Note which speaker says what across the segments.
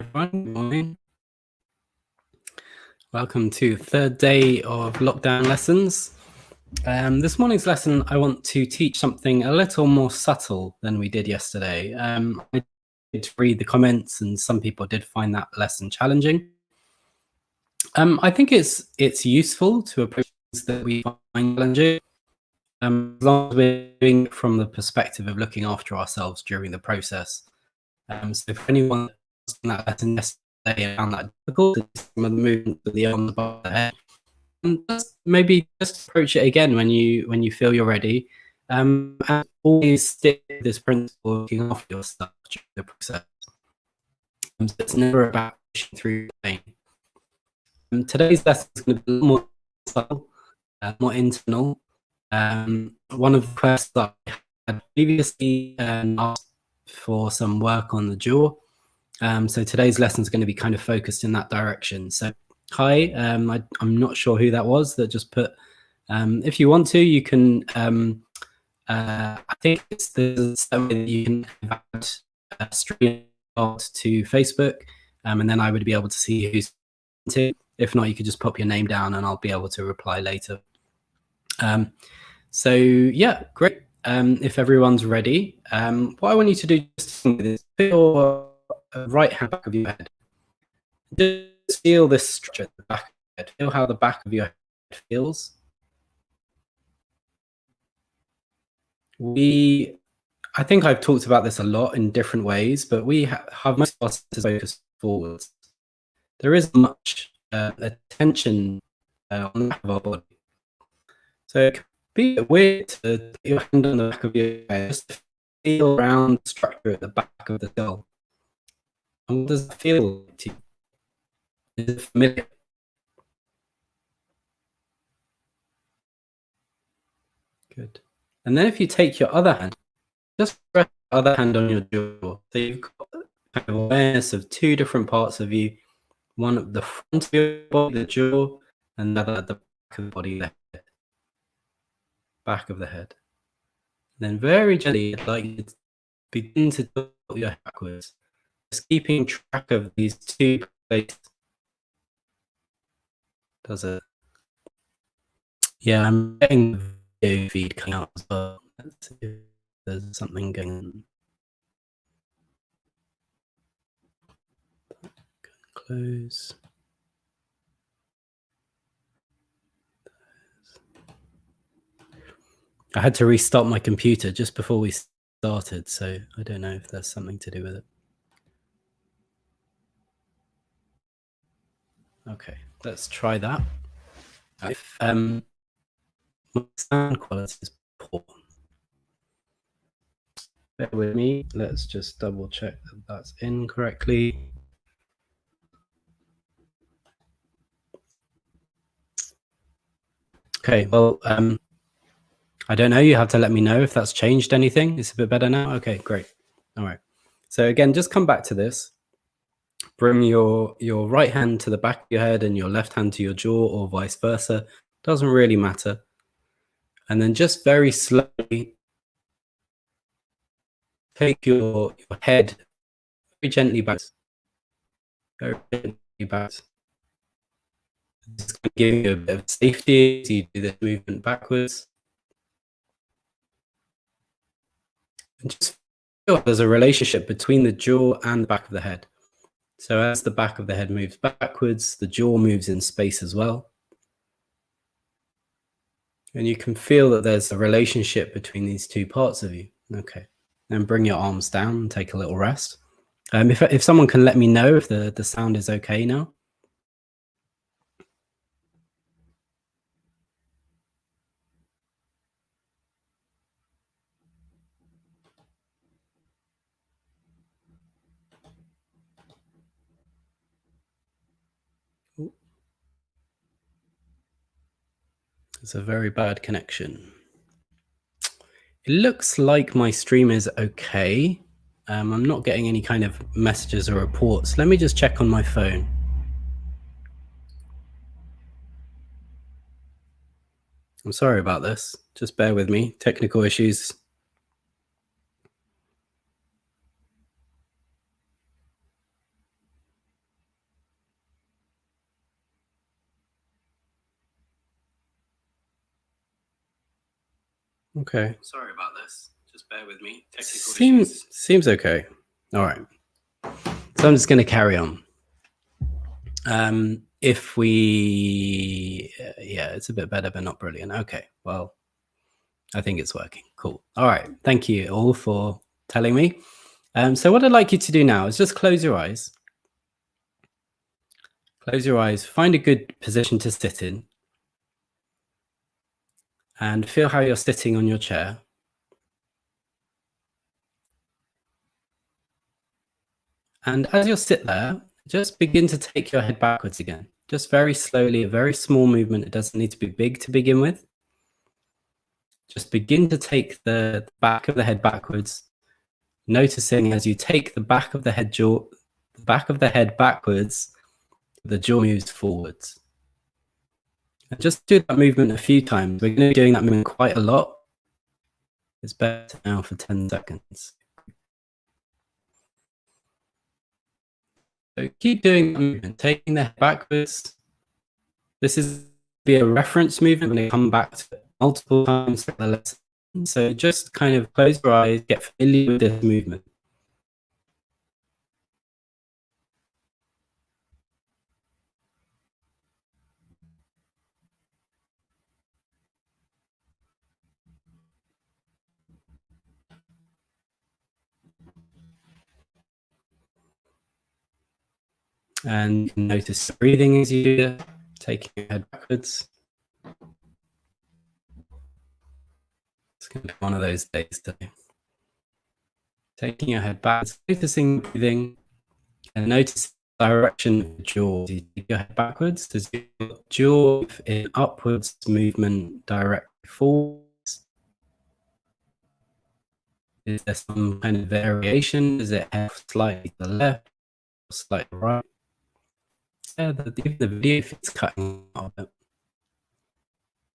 Speaker 1: Everyone, good morning. Welcome to the third day of lockdown lessons. This morning's lesson, I want to teach something a little more subtle than we did yesterday. I did read the comments, and some people did find that lesson challenging. I think it's useful to approach things that we find challenging, as long as we're doing it from the perspective of looking after ourselves during the process. So for anyone that's done that lesson yesterday and found that difficult, some of the movements with the arms above the head, maybe just approach it again when you feel you're ready, and always stick with this principle of looking after yourself during the process. So it's never about pushing through pain. Today's lesson is going to be a little more subtle, more internal. One of the questions that I had previously asked for some work on the jaw. So today's lesson is going to be kind of focused in that direction. So hi, I'm not sure who that was that just put. If you want to, you can. I think it's the same way that you can add a stream to Facebook, and then I would be able to see who's to. If not, you could just pop your name down, and I'll be able to reply later. So yeah, great. If everyone's ready, what I want you to do is put your right hand back of your head. Just feel this stretch at the back of your head. Feel how the back of your head feels. I think I've talked about this a lot in different ways, but we have most of our senses focused forwards. There isn't much attention on the back of our body. So it can be weird to put your hand on the back of your head, just to feel around the structure at the back of the skull. And what does it feel like to you? Is it familiar? Good. And then if you take your other hand, just press the other hand on your jaw. So you've got kind of awareness of two different parts of you. One at the front of your body, the jaw, and the other at the back of the body, the head. Back of the head. And then very gently, I'd like you to begin to tilt your head backwards. Just keeping track of these two places. Does it? Yeah, I'm getting the video feed coming up as well. Let's see if there's something going on. Close. I had to restart my computer just before we started, so I don't know if there's something to do with it. Okay, let's try that. If my sound quality is poor, bear with me. Let's just double check that that's in correctly. Okay, well, I don't know. You have to let me know if that's changed anything. It's a bit better now. Okay, great. All right. So again, just come back to this. Bring your right hand to the back of your head and your left hand to your jaw, or vice versa. Doesn't really matter. And then just very slowly take your head very gently back. Very gently back. It's going to give you a bit of safety as you do this movement backwards. And just feel there's a relationship between the jaw and the back of the head. So as the back of the head moves backwards, the jaw moves in space as well. And you can feel that there's a relationship between these two parts of you. Okay. Then bring your arms down and take a little rest. If someone can let me know if the sound is okay now. It's a very bad connection. It looks like my stream is okay. I'm not getting any kind of messages or reports. Let me just check on my phone. I'm sorry about this. Just bear with me. Technical issues. Okay. Sorry about this. Just bear with me. Seems okay. All right. So I'm just going to carry on. If we, yeah, it's a bit better, but not brilliant. Okay. Well, I think it's working. Cool. All right. Thank you all for telling me. So what I'd like you to do now is just close your eyes. Close your eyes. Find a good position to sit in. And feel how you're sitting on your chair. And as you sit there, just begin to take your head backwards again. Just very slowly, a very small movement. It doesn't need to be big to begin with. Just begin to take the back of the head backwards, noticing as you take the back of the head backwards, the jaw moves forwards. And just do that movement a few times. We're going to be doing that movement quite a lot. It's better now for 10 seconds. So keep doing the movement, taking the head backwards. This is be a reference movement. I'm going to come back to it multiple times throughout the lesson. So just kind of close your eyes, get familiar with this movement. And you can notice breathing as you do it, taking your head backwards. It's going to be one of those days today. Taking your head backwards, noticing breathing, and notice the direction of the jaw. You take your head backwards, does your jaw in upwards movement directly forwards? Is there some kind of variation? Is it slightly to the left, or slightly right? Yeah, the video if it's cutting out a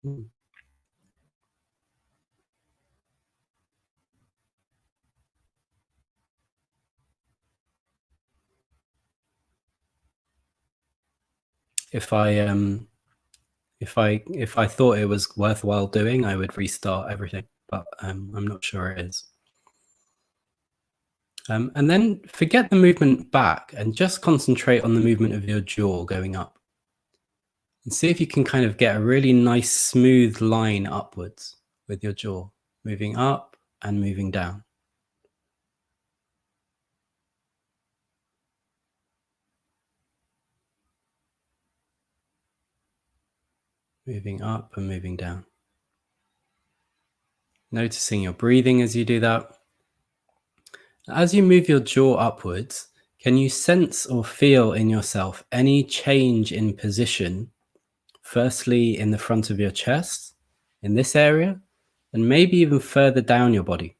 Speaker 1: bit. If I thought it was worthwhile doing, I would restart everything, but I'm not sure it is. And then forget the movement back and just concentrate on the movement of your jaw going up. And see if you can kind of get a really nice smooth line upwards with your jaw, moving up and moving down. Moving up and moving down. Noticing your breathing as you do that. As you move your jaw upwards, can you sense or feel in yourself any change in position? Firstly, in the front of your chest, in this area, and maybe even further down your body.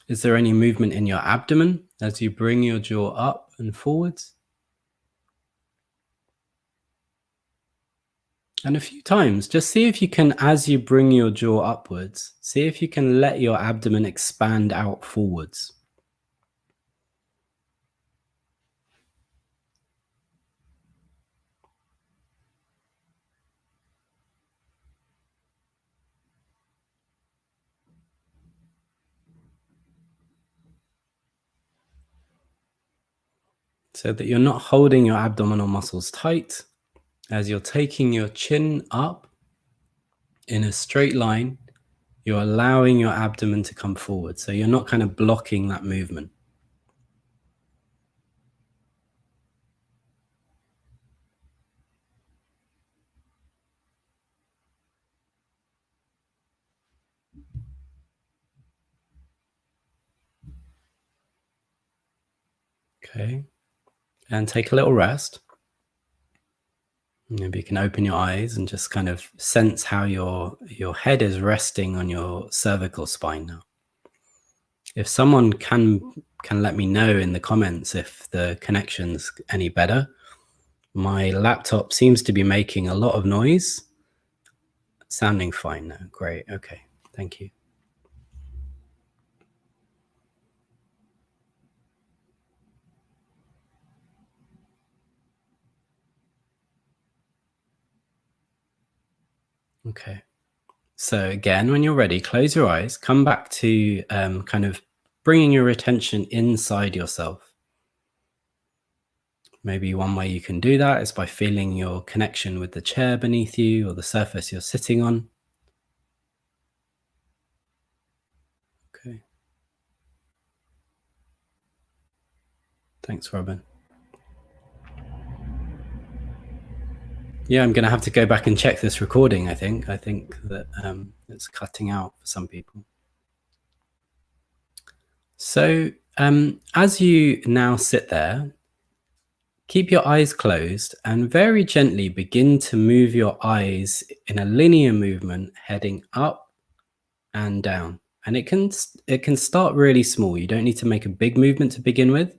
Speaker 1: Is there any movement in your abdomen as you bring your jaw up and forwards? And a few times, just see if you can, as you bring your jaw upwards, see if you can let your abdomen expand out forwards. So that you're not holding your abdominal muscles tight. As you're taking your chin up in a straight line, you're allowing your abdomen to come forward. So you're not kind of blocking that movement. Okay. And take a little rest. Maybe you can open your eyes and just kind of sense how your head is resting on your cervical spine now. If someone can let me know in the comments if the connection's any better, My laptop seems to be making a lot of noise. Sounding fine now. Great. Okay. Thank you. Okay. So again, when you're ready, close your eyes, come back to kind of bringing your attention inside yourself. Maybe one way you can do that is by feeling your connection with the chair beneath you or the surface you're sitting on. Okay. Thanks, Robin. Yeah, I'm going to have to go back and check this recording, I think. I think that it's cutting out for some people. So as you now sit there, keep your eyes closed and very gently begin to move your eyes in a linear movement heading up and down. And it can start really small. You don't need to make a big movement to begin with.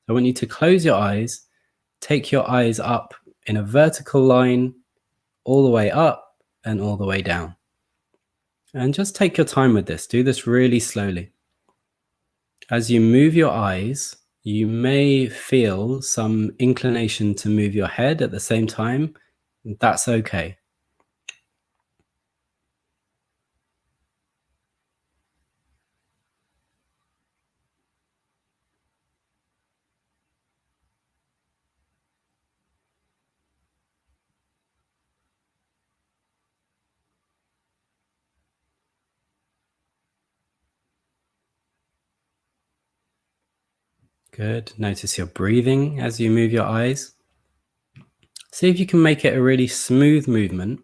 Speaker 1: I want you to close your eyes, take your eyes up in a vertical line all the way up and all the way down. And just take your time with this. Do this really slowly. As you move your eyes, you may feel some inclination to move your head at the same time. That's okay. Good. Notice your breathing as you move your eyes. See if you can make it a really smooth movement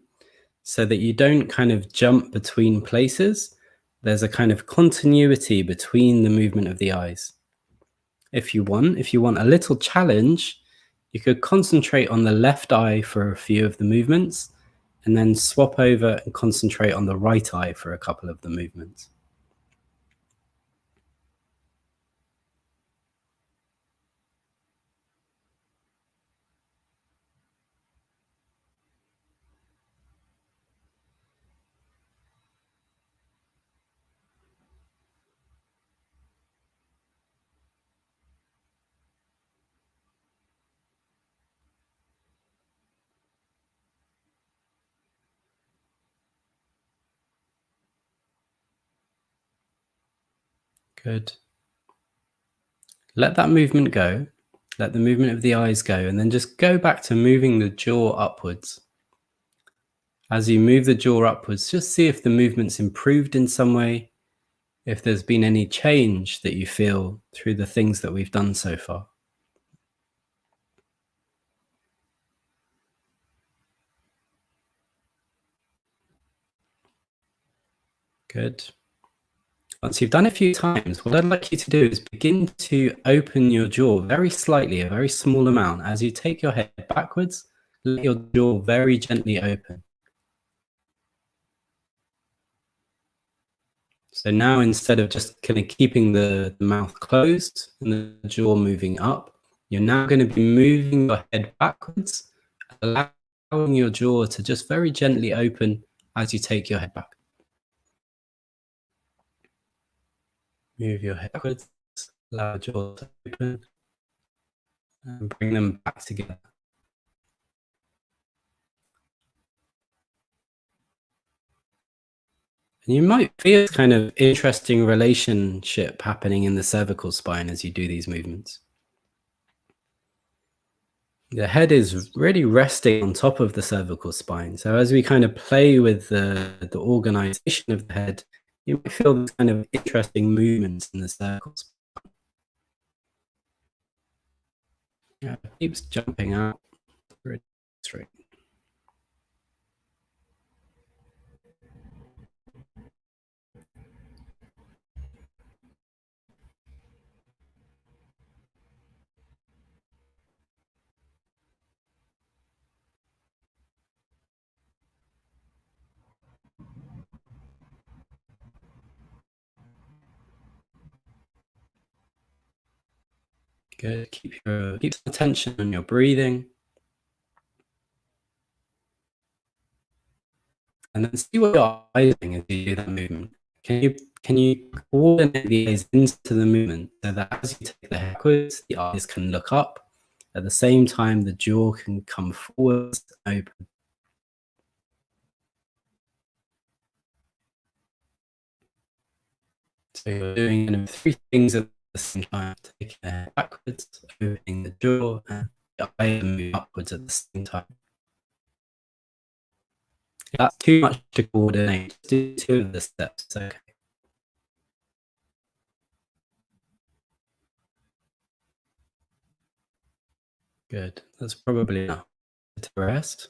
Speaker 1: so that you don't kind of jump between places. There's a kind of continuity between the movement of the eyes. If you want a little challenge, you could concentrate on the left eye for a few of the movements and then swap over and concentrate on the right eye for a couple of the movements. Good. Let that movement go. Let the movement of the eyes go, and then just go back to moving the jaw upwards. As you move the jaw upwards, just see if the movement's improved in some way, if there's been any change that you feel through the things that we've done so far. Good. Once you've done a few times, what I'd like you to do is begin to open your jaw very slightly, a very small amount. As you take your head backwards, let your jaw very gently open. So now instead of just kind of keeping the mouth closed and the jaw moving up, you're now going to be moving your head backwards, allowing your jaw to just very gently open as you take your head back. Move your head backwards, allow the jaw to open, and bring them back together. And you might feel this kind of interesting relationship happening in the cervical spine as you do these movements. The head is really resting on top of the cervical spine. So as we kind of play with the organization of the head, you might feel this kind of interesting movements in the cervical spine. Yeah, it keeps jumping out. Really straight. Good. Keep some attention on your breathing. and then see what your eyes are doing as you do that movement. Can you coordinate the eyes into the movement so that as you take the head backwards, the eyes can look up. At the same time, the jaw can come forwards and open. So you're doing 3 things at the same time: taking the head backwards, opening the jaw, and the eye moving upwards at the same time. If that's too much to coordinate, just do 2 of the steps. Okay. Good. That's probably enough to rest.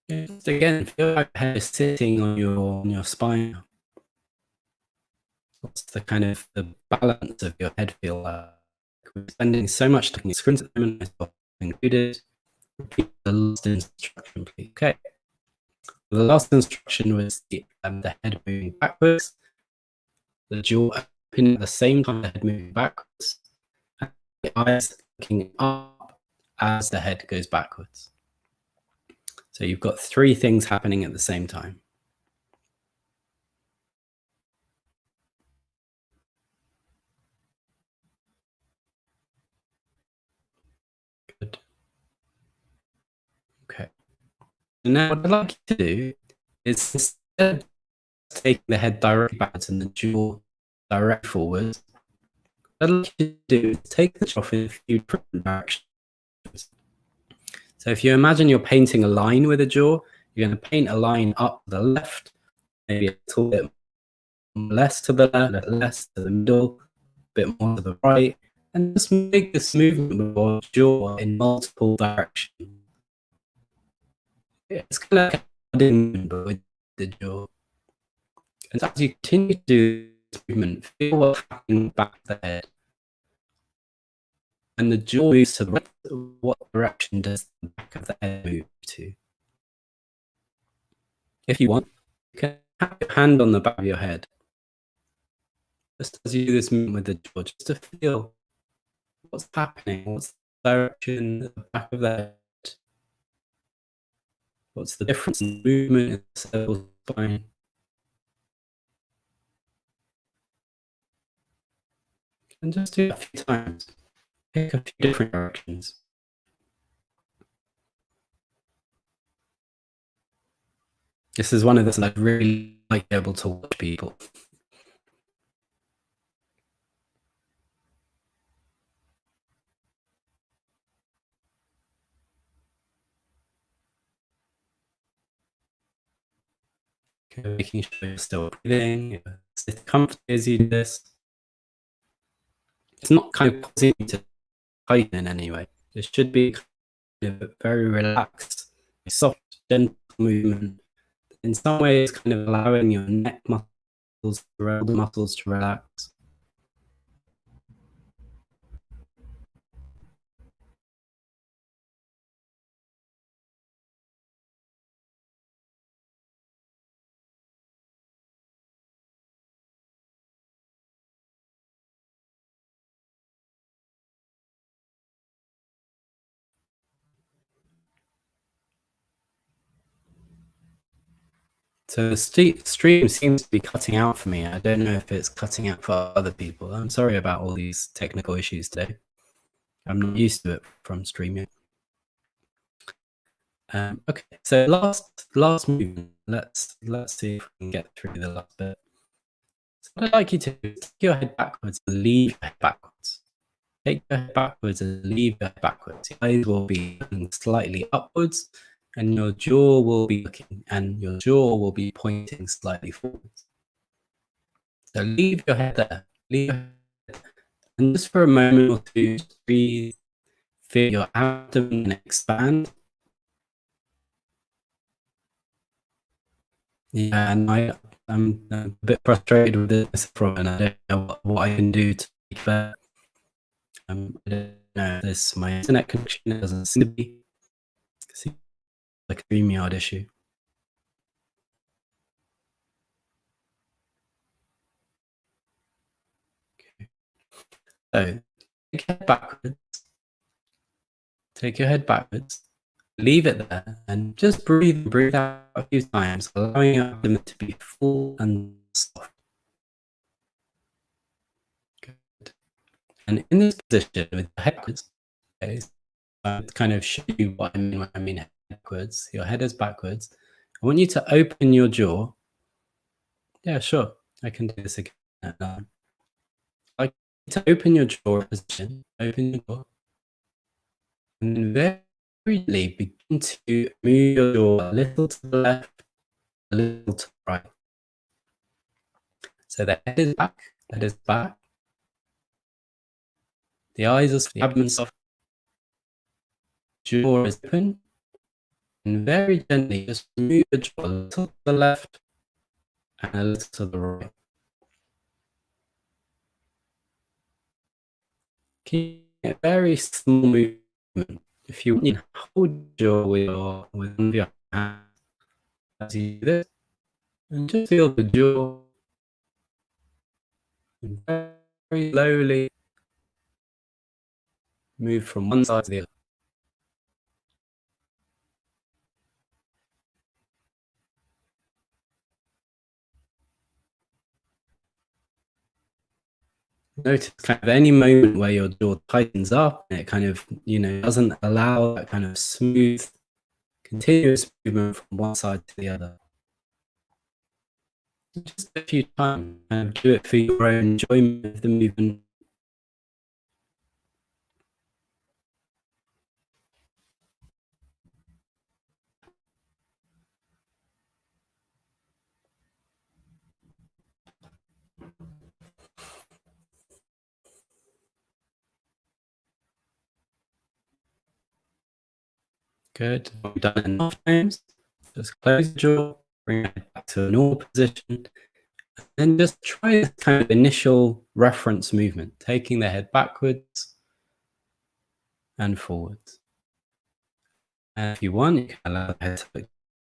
Speaker 1: Just again, feel like your head is sitting on your spine. What's the kind of the balance of your head feel like? We're spending so much time on screens at the moment, myself included. Repeat the last instruction, please. Okay. The last instruction was the head moving backwards, the jaw opening at the same time, the head moving backwards, and the eyes looking up as the head goes backwards. So you've got 3 things happening at the same time. Good. Okay. And now what I'd like you to do is, instead of taking the head directly backwards and the jaw direct forwards, what I'd like you to do is take the jaw in a few different directions. So if you imagine you're painting a line with a jaw, you're going to paint a line up to the left, maybe a little bit less to the left, less to the middle, a bit more to the right, and just make this movement with your jaw in multiple directions. It's kind of like a movement, but with the jaw. And as you continue to do this movement, feel what's happening back of the head. When the jaw moves to the right, what direction does the back of the head move to? If you want, you can have your hand on the back of your head, just as you do this movement with the jaw, just to feel what's happening, what's the direction at the back of the head, what's the difference in movement in the cervical spine. And just do it a few times. Pick a few different directions. This is one of the I'd really like to be able to watch people. Okay, making sure you're still breathing, you're sitting comfortably as you do this. It's not kind of causing you to tighten in any way. It should be kind of very relaxed, soft, gentle movement. In some ways, kind of allowing your neck muscles, shoulder muscles to relax. So the stream seems to be cutting out for me. I don't know if it's cutting out for other people. I'm sorry about all these technical issues today. I'm not used to it from streaming. Okay, so last movement. Let's see if we can get through the last bit. So what I'd like you to do is take your head backwards and leave your head backwards. Take your head backwards and leave your head backwards. Your eyes will be looking slightly upwards, and your jaw will be pointing slightly forwards. So leave your head there. Leave your head, and just for a moment or two, just breathe. Feel your abdomen expand. Yeah, and I'm a bit frustrated with this problem, and I don't know what I can do to make that. I don't know if this my internet connection doesn't seem to be. Seems like a StreamYard issue. Okay. So take your head backwards. Take your head backwards. leave it there and just breathe out a few times, allowing your abdomen to be full and soft. Good. And in this position with your head backwards, okay, so kind of show you what I mean when I mean head backwards. Your head is backwards. I want you to open your jaw. Yeah, sure. I can do this again. I like you to open your jaw position. Open your jaw. And then very gently begin to move your jaw a little to the left, a little to the right. So the head is back. The eyes are soft, the abdomen soft, jaw is open, and very gently just move your jaw a little to the left and a little to the right. Keep a very small movement. If you want, you can hold your jaw with one of your hands as you do this, and just feel the jaw very slowly move from one side to the other. Notice kind of any moment where your jaw tightens up and it kind of, doesn't allow that kind of smooth, continuous movement from one side to the other. Just a few times, and do it for your own enjoyment of the movement. Good. We've done it enough times. Just close the jaw, bring it back to a normal position, and then just try this kind of initial reference movement, taking the head backwards and forwards. And if you want, you can allow the head to look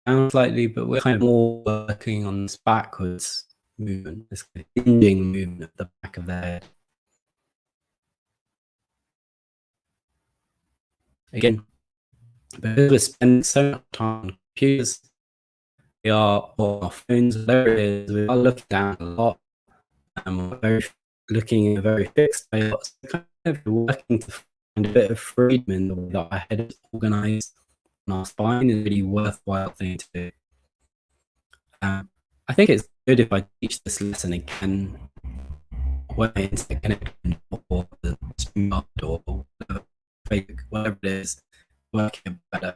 Speaker 1: down slightly, but we're kind of more working on this backwards movement, this kind of hinging movement at the back of the head. Again, because we're spending so much time on computers, we are on our phones, whatever it is, we are looking down a lot, and we're looking in a very fixed way. So kind of working to find a bit of freedom in the way that our head is organized and our spine is a really worthwhile thing to do. I think it's good if I teach this lesson again when I interconnect or the smart or fake, whatever it is, working better.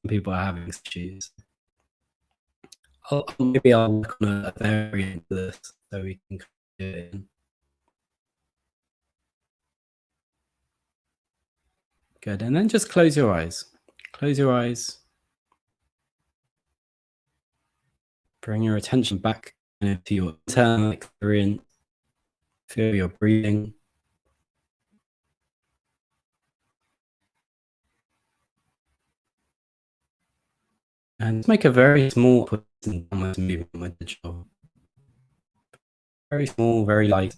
Speaker 1: People are having issues. Maybe I'll work on a variant of this so we can do it in. Good, and then just close your eyes. Close your eyes. Bring your attention back to your internal experience. Feel your breathing. And make a very small movement with the jaw. Very small, very light.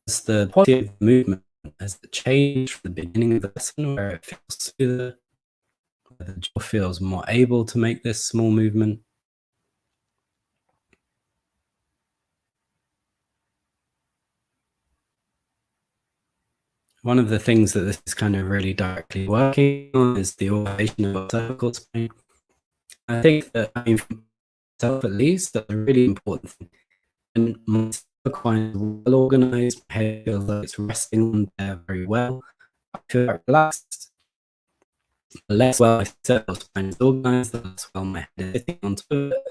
Speaker 1: As the quality of the movement has changed from the beginning of the lesson, where it feels smoother, where the jaw feels more able to make this small movement. One of the things that this is kind of really directly working on is the organization of our cervical spine. I think that, for myself at least, that's a really important thing. And my cervical spine is well organized, my head feels like it's resting on there very well. I feel very relaxed. The less well my cervical spine is organized, the less well my head is sitting on top of it,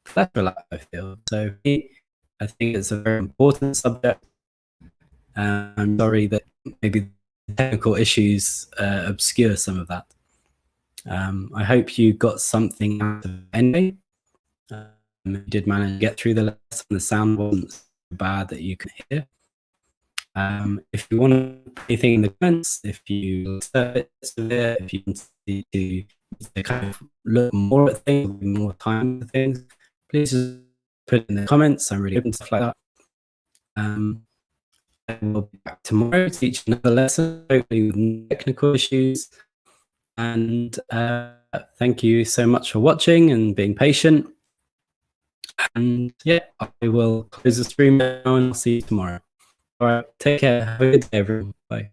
Speaker 1: the less relaxed I feel. So I think it's a very important subject. I'm sorry that maybe technical issues obscure some of that. I hope you got something out of it anyway. You did manage to get through the lesson. The sound wasn't so bad that you can hear. If you want to put anything in the comments, if you severe, if you want to kind of look more at things, more time at things, please just put it in the comments. I'm really open to stuff like that. we'll be back tomorrow to teach another lesson, hopefully with no technical issues. And thank you so much for watching and being patient. And yeah, I will close the stream now and I'll see you tomorrow. All right, take care. Have a good day, everyone. Bye.